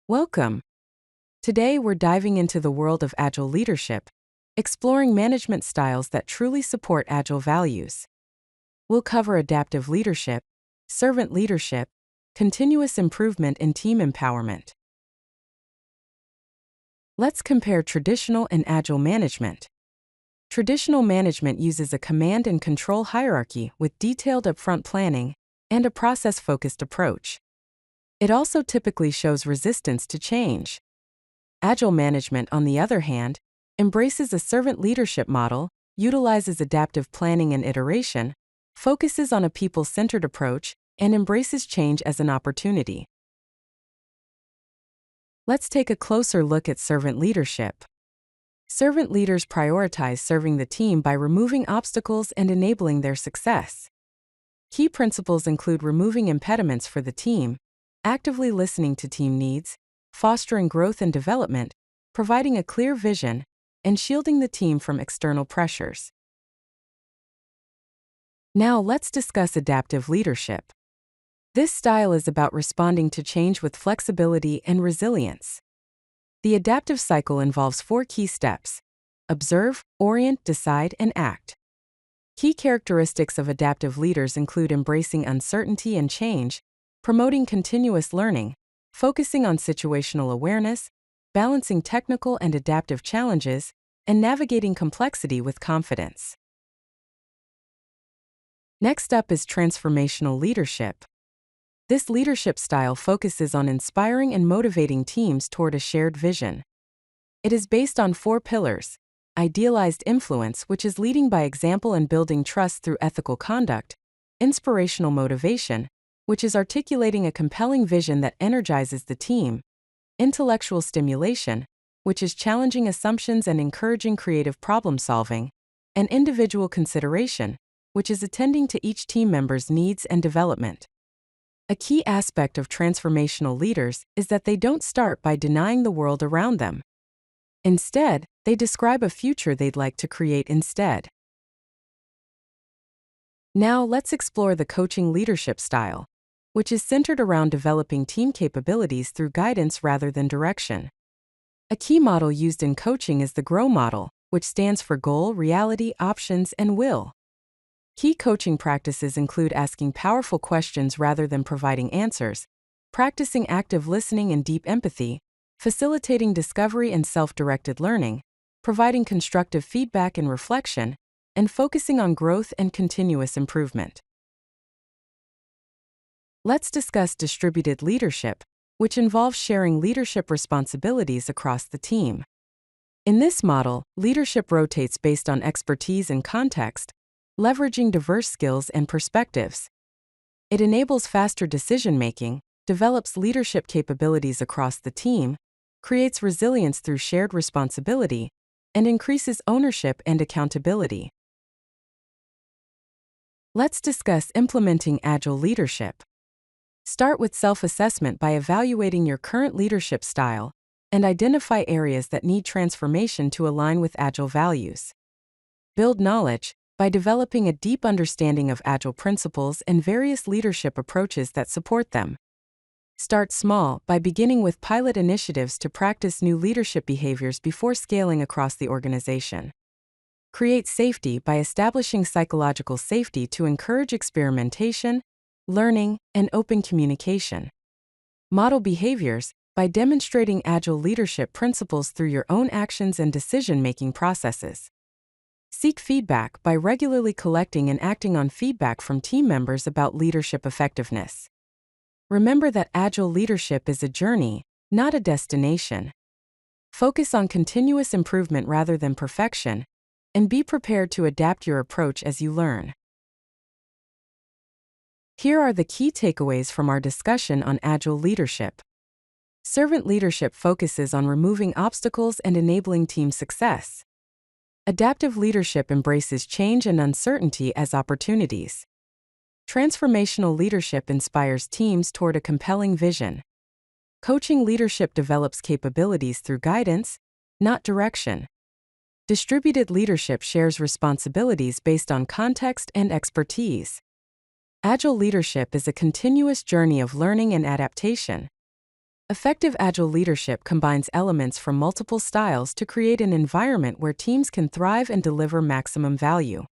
Welcome. Today we're diving into the world of Agile leadership, exploring management styles that truly support Agile values. We'll cover adaptive leadership, servant leadership, continuous improvement, and team empowerment. Let's compare traditional and Agile management. Traditional management uses a command and control hierarchy with detailed upfront planning and a process-focused approach. It also typically shows resistance to change. Agile management, on the other hand, embraces a servant leadership model, utilizes adaptive planning and iteration, focuses on a people-centered approach, and embraces change as an opportunity. Let's take a closer look at servant leadership. Servant leaders prioritize serving the team by removing obstacles and enabling their success. Key principles include removing impediments for the team, actively listening to team needs, fostering growth and development, providing a clear vision, and shielding the team from external pressures. Now let's discuss adaptive leadership. This style is about responding to change with flexibility and resilience. The adaptive cycle involves 4 key steps: observe, orient, decide, and act. Key characteristics of adaptive leaders include embracing uncertainty and change, promoting continuous learning, focusing on situational awareness, balancing technical and adaptive challenges, and navigating complexity with confidence. Next up is transformational leadership. This leadership style focuses on inspiring and motivating teams toward a shared vision. It is based on 4 pillars: idealized influence, which is leading by example and building trust through ethical conduct; inspirational motivation, which is articulating a compelling vision that energizes the team; intellectual stimulation, which is challenging assumptions and encouraging creative problem-solving; and individual consideration, which is attending to each team member's needs and development. A key aspect of transformational leaders is that they don't start by denying the world around them. Instead, they describe a future they'd like to create instead. Now let's explore the coaching leadership style, which is centered around developing team capabilities through guidance rather than direction. A key model used in coaching is the GROW model, which stands for goal, reality, options, and will. Key coaching practices include asking powerful questions rather than providing answers, practicing active listening and deep empathy, facilitating discovery and self-directed learning, providing constructive feedback and reflection, and focusing on growth and continuous improvement. Let's discuss distributed leadership, which involves sharing leadership responsibilities across the team. In this model, leadership rotates based on expertise and context, leveraging diverse skills and perspectives. It enables faster decision-making, develops leadership capabilities across the team, creates resilience through shared responsibility, and increases ownership and accountability. Let's discuss implementing Agile leadership. Start with self-assessment by evaluating your current leadership style and identify areas that need transformation to align with Agile values. Build knowledge by developing a deep understanding of Agile principles and various leadership approaches that support them. Start small by beginning with pilot initiatives to practice new leadership behaviors before scaling across the organization. Create safety by establishing psychological safety to encourage experimentation, learning, and open communication. Model behaviors by demonstrating Agile leadership principles through your own actions and decision-making processes. Seek feedback by regularly collecting and acting on feedback from team members about leadership effectiveness. Remember that Agile leadership is a journey, not a destination. Focus on continuous improvement rather than perfection, and be prepared to adapt your approach as you learn. Here are the key takeaways from our discussion on Agile leadership. Servant leadership focuses on removing obstacles and enabling team success. Adaptive leadership embraces change and uncertainty as opportunities. Transformational leadership inspires teams toward a compelling vision. Coaching leadership develops capabilities through guidance, not direction. Distributed leadership shares responsibilities based on context and expertise. Agile leadership is a continuous journey of learning and adaptation. Effective Agile leadership combines elements from multiple styles to create an environment where teams can thrive and deliver maximum value.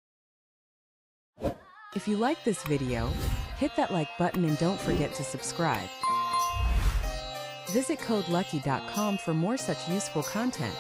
If you like this video, hit that like button and don't forget to subscribe. Visit codelucky.com for more such useful content.